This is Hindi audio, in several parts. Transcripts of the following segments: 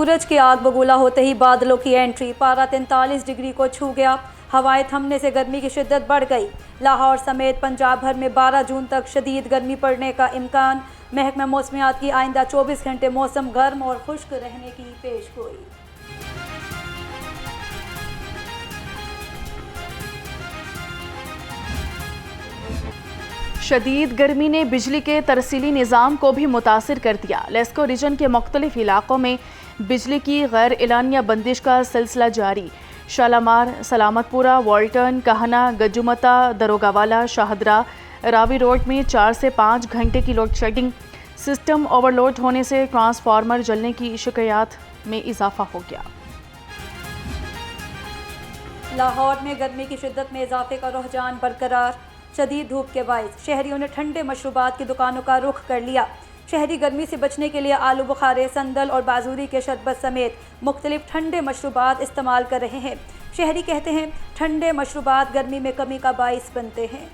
सूरज की आग बबूला होते ही बादलों की एंट्री, पारा 43 डिग्री को छू गया। हवाएं थमने से गर्मी की शिद्दत बढ़ गई। लाहौर समेत पंजाब भर में 12 जून तक शदीद गर्मी पड़ने का इम्कान। महकमा मौसमियात की आइंदा 24 घंटे मौसम गर्म और खुश्क रहने की पेशगोई। शदीद गर्मी ने बिजली के तरसीली निज़ाम को भी मुतासिर कर दिया। लेस्को रीजन के मुख्तलिफ इलाकों में बिजली की गैर एलानिया बंदिश का सिलसिला जारी। शालामार, सलामतपुरा, वाल्टन, कहना, गजुमता, दरोगावाला, शाहदरा, रावी रोड में 4 से 5 घंटे की लोड शेडिंग। सिस्टम ओवरलोड होने से ट्रांसफार्मर जलने की शिकायत में इजाफा हो गया। लाहौर में गर्मी की शिद्दत में इजाफे का रुझान बरकरार। शदीद धूप के बायस शहरियों ने ठंडे मशरूबात की दुकानों का रुख कर लिया। शहरी गर्मी से बचने के लिए आलू बुखारे, संदल और बाजूरी के शरबत समेत मुख्तलिफ ठंडे मशरूबात इस्तेमाल कर रहे हैं। शहरी कहते हैं ठंडे मशरूबात गर्मी में कमी का बायस बनते हैं।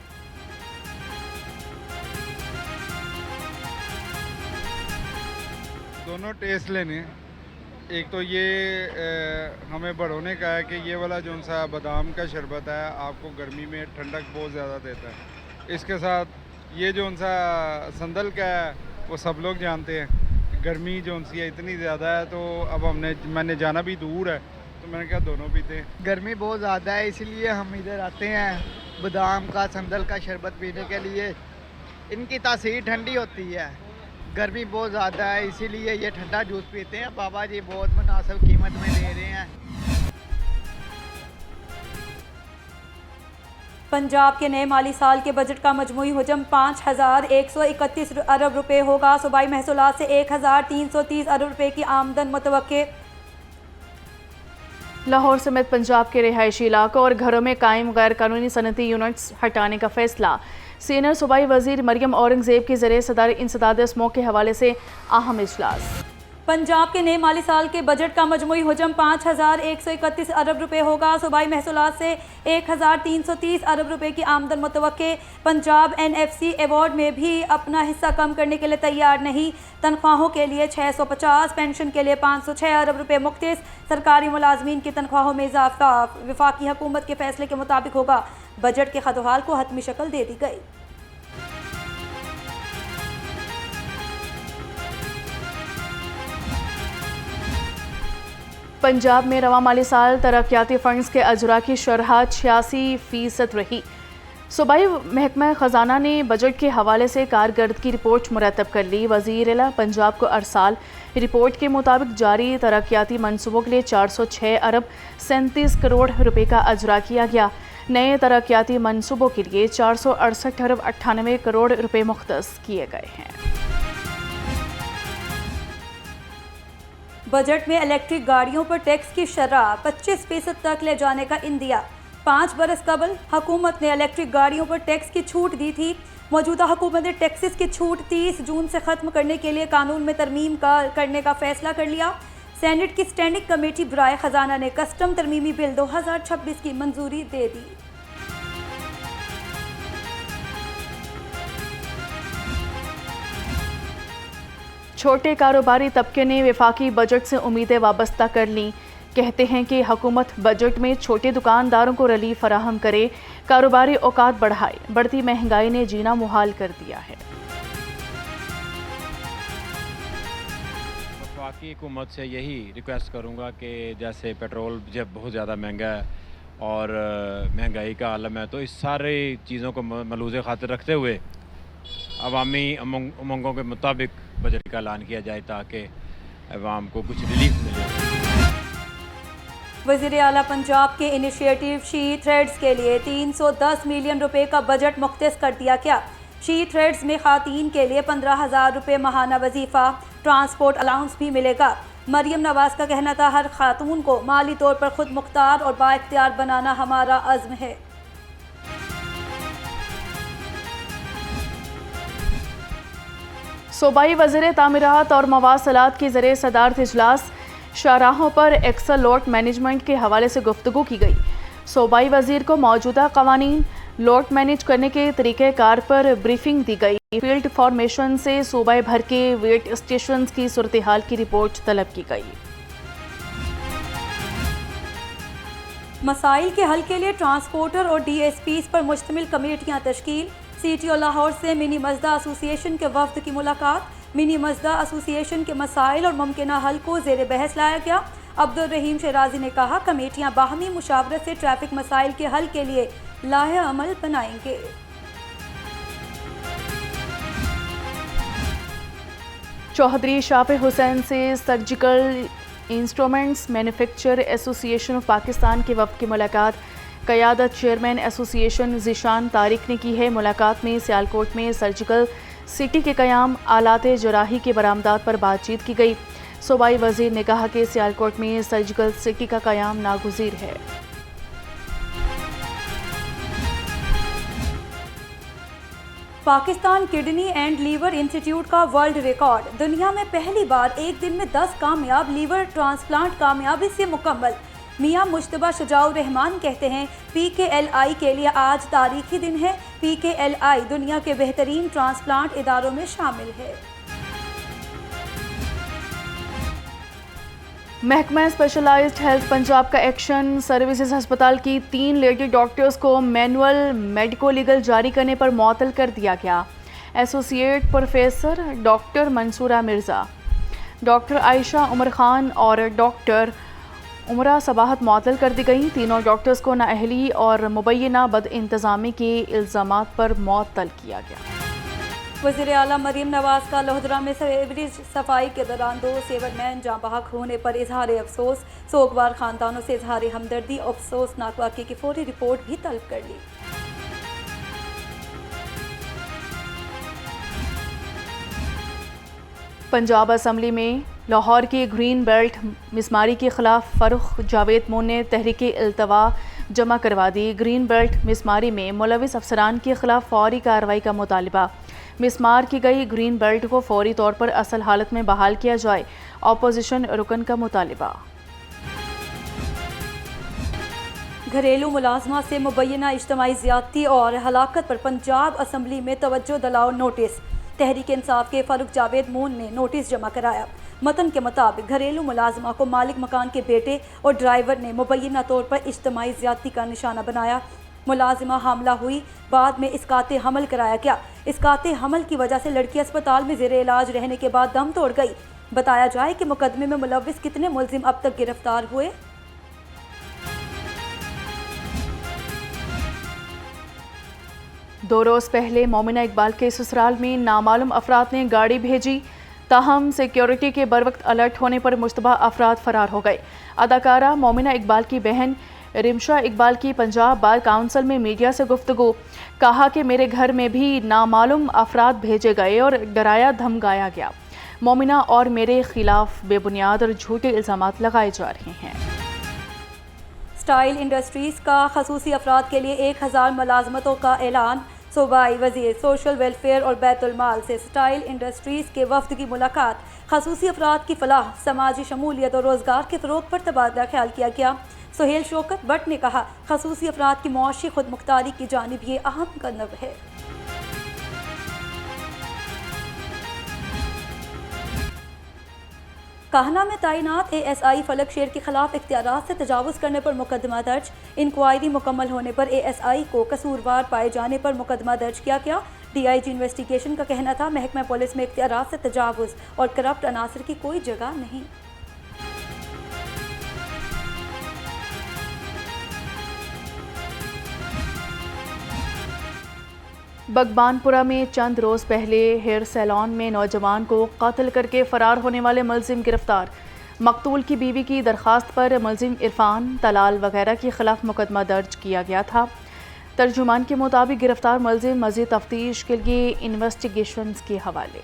दोनों टेस्ट लेने, एक तो ये हमें बढ़ोने का है कि ये वाला जो सा बादाम का शरबत है आपको गर्मी में ठंडक बहुत ज़्यादा देता है। इसके साथ ये जो सा संदल का है वो सब लोग जानते हैं गर्मी जो सी है इतनी ज़्यादा है, तो अब मैंने जाना भी दूर है तो मैंने कहा दोनों पीते हैं। गर्मी बहुत ज़्यादा है इसीलिए हम इधर आते हैं बादाम का संदल का शरबत पीने के लिए। इनकी तासीर ठंडी होती है, गर्मी बहुत ज़्यादा है इसीलिए ये ठंडा जूस पीते हैं। बाबा जी बहुत मुनासिब कीमत में दे रहे हैं। पंजाब के नए माली साल के बजट का मजमूई हजम 5,131 अरब रुपए होगा। सूबाई महसूलात से 1,330 अरब रुपए की आमदन मुतवक्के। लाहौर समेत पंजाब के रिहायशी इलाकों और घरों में कायम गैर कानूनी सनती यूनिट्स हटाने का फैसला। सीनियर सूबाई वजीर मरियम औरंगजेब के ज़रिए सदर इंसदाद स्मोक के हवाले से अहम इजलास। पंजाब के नए माली साल के बजट का मजमूई हजम 5,131 अरब रुपए होगा। सूबाई महसूलात से 1,330 अरब रुपए की आमदन मुतवक्के। पंजाब NFC अवार्ड में भी अपना हिस्सा कम करने के लिए तैयार नहीं। तनख्वाहों के लिए 650, पेंशन के लिए 506 अरब रुपए मुख्तिस। सरकारी मुलाजमीन की तनख्वाहों में इजाफा वफाकी हुकूमत के फैसले के मुताबिक होगा। बजट के खतहाल को हतमी शक्ल दे दी गई। पंजाब में रवा माली साल तरक्याती फंड्स के अजरा की शरह 86% रही। सूबाई महकमा ख़जाना ने बजट के हवाले से कारकर्दगी की रिपोर्ट मुरतब कर ली। वज़ीर आला पंजाब को अरसाल रिपोर्ट के मुताबिक जारी तरक्याती मनसूबों के लिए 406 अरब 37 करोड़ रुपए का अजरा किया गया। नए तरक्याती मनसूबों के लिए 468 अरब 98 करोड़ रुपए मुख्तस किए गए हैं। बजट में इलेक्ट्रिक गाड़ियों पर टैक्स की शरह 25% तक ले जाने का इंदिया। 5 बरस कबल हुकूमत ने इलेक्ट्रिक गाड़ियों पर टैक्स की छूट दी थी। मौजूदा हुकूमत ने टैक्सेस की छूट 30 जून से ख़त्म करने के लिए कानून में तरमीम करने का फैसला कर लिया। सेनेट की स्टैंडिंग कमेटी बराए ख़जाना ने कस्टम तरमीमी बिल 2026 की मंजूरी दे दी। छोटे कारोबारी तबके ने वफाकी बजट से उम्मीदें वाबस्ता कर लीं। कहते हैं कि हुकूमत बजट में छोटे दुकानदारों को रिलीफ फराहम करे, कारोबारी औकात बढ़ाए। बढ़ती महंगाई ने जीना मुहाल कर दिया है। वफाकी हुकूमत से यही रिक्वेस्ट करूँगा कि जैसे पेट्रोल जब बहुत ज़्यादा महंगा है और महंगाई का आलम है, तो इस सारी चीज़ों को मलूज़े खातिर रखते हुए अवामी उमंगों के मुताबिक बजट का ऐलान किया जाए ताकि अवाम को कुछ रिलीफ मिले। वज़ीर आला पंजाब के इनिशिएटिव शी थ्रेड्स के लिए 310 मिलियन रुपए का बजट मुख्तस कर दिया गया। शी थ्रेड्स में ख़ातीन के लिए 15,000 रुपये माहाना वजीफ़ा, ट्रांसपोर्ट अलाउंस भी मिलेगा। मरियम नवाज का कहना था हर खातून को माली तौर पर खुद मुख्तार और बाइख्तियार बनाना हमारा अज़्म है। सूबाई वज़ीर तामीरात और मवासलात के ज़रिए सदारत इजलास। शाहराहों पर एक्सल लोड मैनेजमेंट के हवाले से गुफ्तगू की गई। सूबाई वज़ीर को मौजूदा कवानीन लोड मैनेज करने के तरीक़ेकार पर ब्रीफिंग दी गई। फील्ड फॉर्मेशन से सूबाई भर के वेट स्टेशन की सूरत हाल की रिपोर्ट तलब की गई। मसाइल के हल के लिए ट्रांसपोर्टर और DSPs पर मुश्तमिल कमेटियां तश्कील। सिटी और लाहौर से मिनी मजदा एसोसिएशन के वफद की मुलाकात। मिनी मजदा एसोसिएशन के मसाइल और मुमकिना हल को ज़ेर बहस लाया गया। अब्दुल रहीम शराजी ने कहा, कमेटियां बाहमी मुशावरत से ट्रैफिक मसाइल के हल के लिए लाहे अमल बनाएंगे। चौधरी शाफी हुसैन से surgical instruments manufacture association of Pakistan के वफ़द की मुलाकात। क़यादत चेयरमैन एसोसिएशन ज़ीशान तारिक ने की है। मुलाकात में सियालकोट में सर्जिकल सिटी के क़याम, आलात जराही के बरामदात पर बातचीत की गई। सूबाई वज़ीर ने कहा कि सियालकोट में सर्जिकल सिटी का क़याम नागुज़ीर है। Pakistan kidney and liver institute का वर्ल्ड रिकॉर्ड। दुनिया में पहली बार एक दिन में 10 कामयाब लीवर ट्रांसप्लांट कामयाबी से मुकम्मल। मियां मुश्तबा शजाउर रहमान कहते हैं, PKLI के लिए आज तारीखी दिन है। PKLI दुनिया के बेहतरीन ट्रांसप्लांट इदारों में शामिल है। महकमा स्पेशलाइज्ड हेल्थ पंजाब का एक्शन सर्विसेज अस्पताल की 3 लेडी डॉक्टर्स को मैनुअल मेडिको लीगल जारी करने पर मुअत्तल कर दिया गया। Associate professor doctor Mansoora Mirza, doctor Ayesha Umar Khan और डॉक्टर उमरा सबाहत मुअत्तल कर दी गई। तीनों डॉक्टर्स को नाअहली और मुबैना बदइंतज़ामी के इल्ज़ामात पर मुअत्तल किया गया। वज़ीर आला मरीम नवाज का लोहदरा में सीवरेज सफाई के दौरान 2 सेवरमैन जाँ बहक होने पर इजहार अफसोस। सोगवार खानदानों से इजहार हमदर्दी, अफसोसनाक वाक़े की फौरी रिपोर्ट भी तलब कर ली। पंजाब असम्बली में लाहौर की ग्रीन बेल्ट मिसमारी के खिलाफ फ़ारूक जावेद मोन ने तहरीक इल्तवा जमा करवा दी। ग्रीन बेल्ट मिसमारी में मुलविस अफसरान के खिलाफ फौरी कार्रवाई का मुतालबा। मिसमार की गई ग्रीन बेल्ट को फौरी तौर पर असल हालत में बहाल किया जाए। अपोजिशन रुकन का मुतालबा। घरेलू मुलाजमा से मुबैना इज्तमाई ज़्यादती और हलाकत पर पंजाब असम्बली में तवज्जो दिलाओ नोटिस। तहरीक इंसाफ के फ़ारूक जावेद मोन ने नोटिस जमा कराया। मतन के मुताबिक घरेलू मुलाजमा को मालिक मकान के बेटे और ड्राइवर ने मुबैना तौर पर इज्तमाई ज़्यादती का निशाना बनाया। मुलाजिमा हामला हुई, बाद में इसकाते हमल कराया गया। इसकाते हमल की वजह से लड़की अस्पताल में ज़ेरे इलाज रहने के बाद दम तोड़ गई। बताया जाए कि मुकदमे में मुलविस कितने मुलजिम अब तक गिरफ्तार हुए। दो रोज़ पहले मोमिना इकबाल के ससुराल में नामालूम अफराद ने गाड़ी भेजी, ताहम सिक्योरिटी के बरवक्त अलर्ट होने पर मुश्तबा अफराद फरार हो गए। अदाकारा मोमिना इकबाल की बहन रिमशा इकबाल की पंजाब बार काउंसिल में मीडिया से गुफ्तगू, कहा कि मेरे घर में भी नामालूम अफराद भेजे गए और डराया धमकाया गया। मोमिना और मेरे खिलाफ बेबुनियाद और झूठे इल्ज़ामात लगाए जा रहे हैं। स्टाइल इंडस्ट्रीज़ का खसूसी अफराद के लिए 1000 मुलाजमतों का ऐलान। सूबाई वज़ीर सोशल वेलफेयर और बैतुल माल से स्टाइल इंडस्ट्रीज़ के वफद की मुलाकात। खसूसी अफराद की फलाह, समाजी शमूलियत और रोज़गार के फ़रोग़ पर तबादला ख्याल किया गया। सुहेल शौकत भट्ट ने कहा, खसूसी अफराद की मुआशी खुद मुख्तारी की जानिब ये अहम कदम है। काहना में तैनात ASI फलक शेर के खिलाफ इख्तियारात से तजावुज़ करने पर मुकदमा दर्ज। इंक्वायरी मुकम्मल होने पर ASI को कसूरवार पाए जाने पर मुकदमा दर्ज किया गया। DIG इन्वेस्टिगेशन का कहना था, महकमा पुलिस में इख्तियारात से तजावुज़ और करप्ट अनासर की कोई जगह नहीं। बगबानपुरा में चंद रोज़ पहले हेयर सैलून में नौजवान को कत्ल करके फ़रार होने वाले मुलजिम गिरफ्तार। मकतूल की बीवी की दरख्वास्त पर मुलजिम इरफान, तलाल वगैरह के खिलाफ मुकदमा दर्ज किया गया था। तर्जुमान के मुताबिक गिरफ्तार मुलजिम मज़ीद तफ्तीश के लिए इन्वेस्टिगेशंस के हवाले।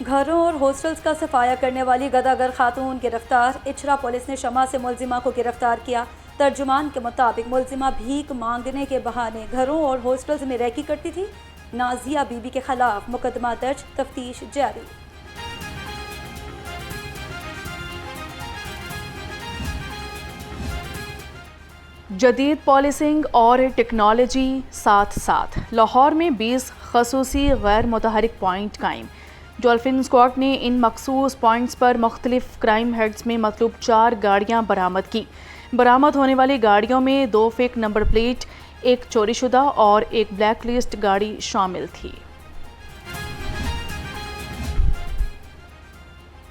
घरों और हॉस्टल्स का सफाया करने वाली गदागर खातून गिरफ्तार। इचरा पुलिस ने शमा से मुलजिमा को गिरफ्तार किया। तर्जुमान के मुताबिक मुलजिमा भीख मांगने के बहाने घरों और हॉस्टल्स में रैकी करती थी। नाजिया बीबी के खिलाफ मुकदमा दर्ज, तफ्तीश जारी। जदीद पॉलिसिंग और टेक्नोलॉजी साथ साथ लाहौर में 20 खसूसी गैर मुतहरिक पॉइंट कायम। डॉल्फिन स्क्वाड ने इन मखसूस पॉइंट्स पर मुख्तलिफ क्राइम हेड्स में मतलूब 4 गाड़ियाँ बरामद की। बरामद होने वाली गाड़ियों में 2 फेक नंबर प्लेट, 1 चोरीशुदा और 1 ब्लैक लिस्ट गाड़ी शामिल थी।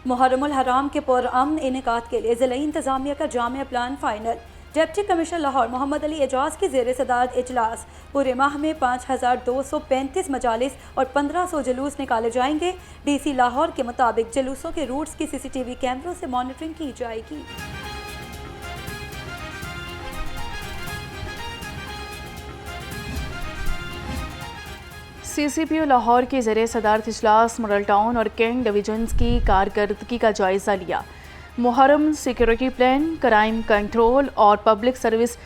मुहर्रमुल हराम के पुरअमन इनेकात के लिए ज़िला इंतज़ामिया का जामिया plan final. Deputy commissioner Lahore Mohammad Ali Ejaz की ज़ेर सदारत इजलास। पूरे माह में 5235 मजालिस और 1500 जुलूस निकाले जाएंगे। DC लाहौर के मुताबिक जुलूसों के रूट्स की CCTV कैमरों से मॉनिटरिंग की जाएगी। CCPO लाहौर के ज़रिए सदारत इजलास मॉडल टाउन और कैंट डिवीजन्स की कारकर्दगी का जायज़ा लिया। Muharram security plan, crime control और पब्लिक सर्विस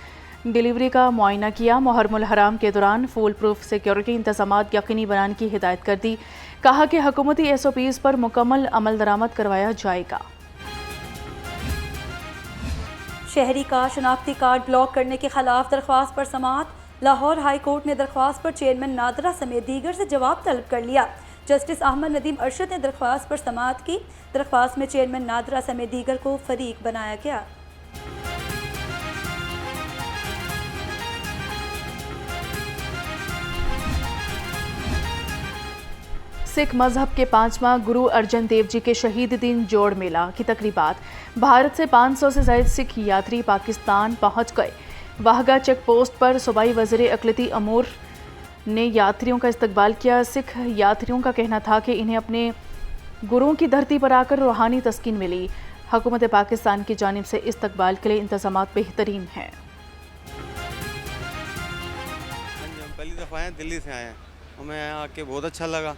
डिलीवरी का मुआयना किया। मुहर्रमुल हराम के दौरान फुल प्रूफ सिक्योरिटी इंतज़ामात यकीनी बनाने की हिदायत कर दी। कहा कि हुकूमती SOPs पर मुकम्मल अमल दरामद करवाया जाएगा। शहरी का शनाख्ती कार्ड ब्लॉक करने के खिलाफ दरख्वास्त पर समाअत। लाहौर हाई कोर्ट ने दरख्वास्त पर चेयरमैन नादरा समेत दीगर से जवाब तलब कर लिया। जस्टिस अहमद नदीम अरशद ने दरख्वास्त पर समाअत की। दरख्वास्त में चेयरमैन नादरा समेत दीगर को फरीक बनाया गया। सिख मजहब के 5वां गुरु अर्जन देव जी के शहीद दिन जोड़ मेला की तकरीबात। भारत से 500 से ज़ायद सिख यात्री पाकिस्तान पहुंच गए। वाहगा चेक पोस्ट पर सूबाई वज़ीर अक़लियती अमूर ने यात्रियों का इस्तकबाल किया। सिख यात्रियों का कहना था कि इन्हें अपने गुरुओं की धरती पर आकर रूहानी तस्कीन मिली। हुकूमत पाकिस्तान की जानिब से इस्तकबाल के लिए इंतज़ामात बेहतरीन हैं। हम पहली दफ़ा आए हैं, दिल्ली से आए हैं। हमें यहाँ आके बहुत अच्छा लगा।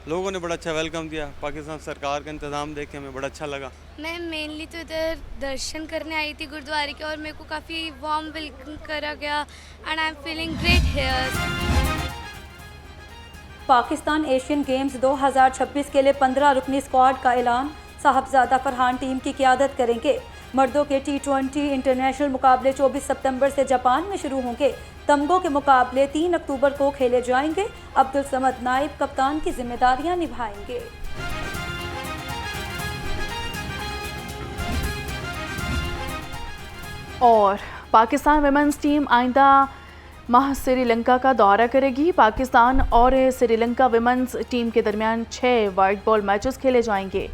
लोगों ने बड़ा अच्छा वेलकम दिया। पाकिस्तान सरकार का इंतज़ाम देख के हमें बड़ा अच्छा लगा। मैं मेनली तो इधर दर्शन करने आई थी गुरुद्वारे के, और मेरे को काफ़ी वार्म वेलकम करा गया and I am feeling great here. Pakistan Asian games 2026 के लिए 15 रुकनी स्क्वाड का ऐलान। साहबजादा फरहान टीम की क़ियादत करेंगे। मर्दों के T20 इंटरनेशनल मुकाबले 24 सितंबर से जापान में शुरू होंगे। तमगों के मुकाबले 3 अक्टूबर को खेले जाएंगे। अब्दुल समद नाइब कप्तान की जिम्मेदारियां निभाएंगे। और पाकिस्तान वुमेन्स टीम आइंदा माह श्रीलंका का दौरा करेगी। पाकिस्तान और श्रीलंका वुमेन्स टीम के दरमियान 6 वाइट बॉल मैचेस खेले जाएंगे।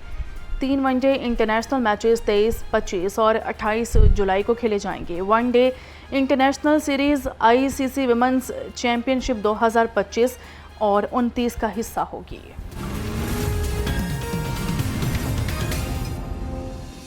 3 वनडे इंटरनेशनल मैचेस 23, 25 और 28 जुलाई को खेले जाएंगे। One day international series ICC women's championship 2025 और 29 का हिस्सा होगी।